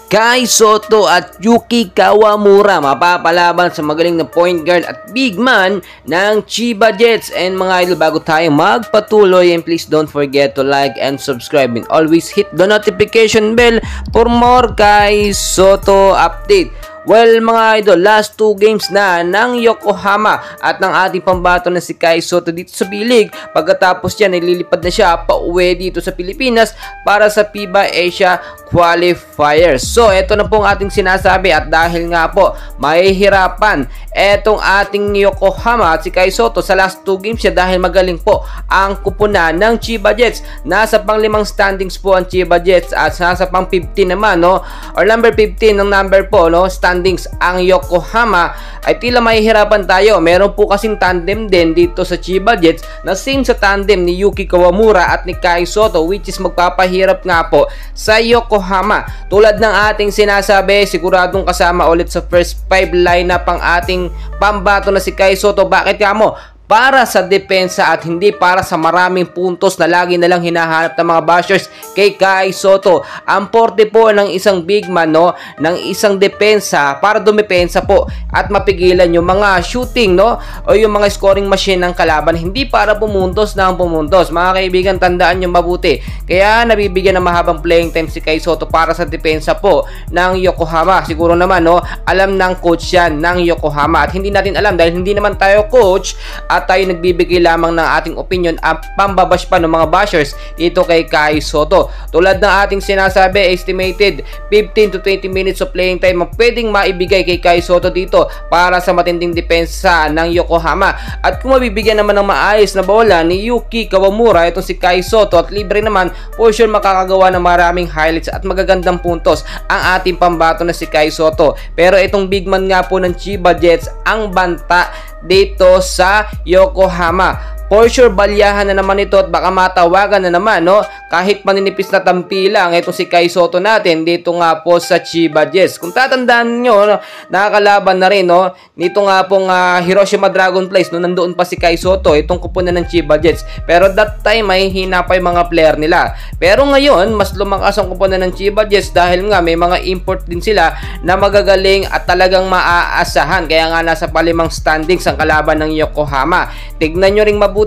Kai Sotto at Yuki Kawamura mapapalaban sa magaling na point guard at big man ng Chiba Jets. And mga idol, bago tayo magpatuloy, and please don't forget to like and subscribe and always hit the notification bell for more Kai Sotto update. Well mga idol, last 2 games na ng Yokohama at ng ating pambato na si Kai Sotto dito sa B-League. Pagkatapos yan, nililipad na siya pauwi dito sa Pilipinas para sa FIBA Asia Qualifiers. So, ito na po ang ating sinasabi, at dahil nga po mahihirapan etong ating Yokohama at si Kai Sotto sa last 2 games siya dahil magaling po ang kupunan ng Chiba Jets. Nasa pang 5 standings po ang Chiba Jets at nasa pang 15 naman, no, or number 15 ng number po, no, standings ang Yokohama. Ay tila mahihirapan tayo. Meron po kasing tandem din dito sa Chiba Jets na same sa tandem ni Yuki Kawamura at ni Kai Sotto, which is magpapahirap nga po sa Yokohama. Tulad ng ating sinasabi, siguradong kasama ulit sa first 5 lineup ang ating pambato na si Kai Sotto. Bakit nga mo? Para sa depensa at hindi para sa maraming puntos na lagi na lang hinahanap ng mga bashers kay Kai Sotto. Ang porte po ng isang big man, no, ng isang depensa para dumepensa po at mapigilan yung mga shooting, no, o yung mga scoring machine ng kalaban, hindi para pumuntos ng pumuntos. Mga kaibigan, tandaan nyo mabuti. Kaya nabibigyan ng mahabang playing time si Kai Sotto para sa depensa po ng Yokohama. Siguro naman, no, alam ng coach yan ng Yokohama at hindi natin alam dahil hindi naman tayo coach at tayo nagbibigay lamang ng ating opinion at pambabash pa ng mga bashers dito kay Kai Sotto. Tulad ng ating sinasabi, estimated 15 to 20 minutes of playing time ang pwedeng maibigay kay Kai Sotto dito para sa matinding depensa ng Yokohama. At kung mabibigyan naman ng maayos na bola ni Yuki Kawamura itong si Kai Sotto at libre naman, for sure makakagawa ng maraming highlights at magagandang puntos ang ating pambato na si Kai Sotto. Pero itong big man nga po ng Chiba Jets ang banta dito sa Yokohama. For sure, balyahan na naman ito at baka matawagan na naman, no, kahit maninipis na tampilang itong si Kai Sotto natin dito nga po sa Chiba Jets. Kung tatandaan nyo, no, nakakalaban na rin, no, nito nga pong Hiroshima Dragonflies, no, nandoon pa si Kai Sotto, itong kupunan ng Chiba Jets. Pero that time ay hina pa yung mga player nila. Pero ngayon, mas lumakas ang kupunan ng Chiba Jets dahil nga may mga import din sila na magagaling at talagang maaasahan. Kaya nga nasa pa-5 standings ang kalaban ng Yokohama. Tignan nyo ring mabuti.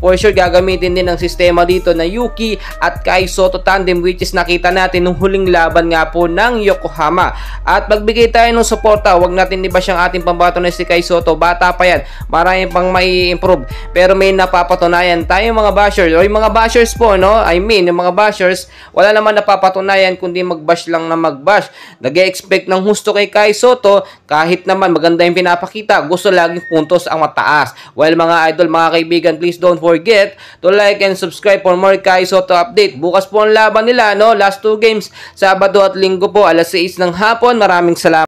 For sure gagamitin din ang sistema dito na Yuki at Kai Sotto tandem, which is nakita natin nung huling laban nga po ng Yokohama. At magbigay tayo ng suporta, wag natin i-bash ang ating pambato na si Kai Sotto. Bata pa yan, marami pang may improve, pero may napapatunayan tayo mga bashers, o yung mga bashers po, no, I mean yung mga bashers, wala naman napapatunayan kundi magbash lang na magbash. Nag-expect ng husto kay Kai Sotto kahit naman maganda yung pinapakita, gusto laging puntos ang mataas. Well mga idol, mga kaibigan, please don't forget to like and subscribe for more Kai Sotto update. Bukas po ang laban nila, no? Last 2 games, Sabado at Linggo po, alas 6 ng hapon. Maraming salamat.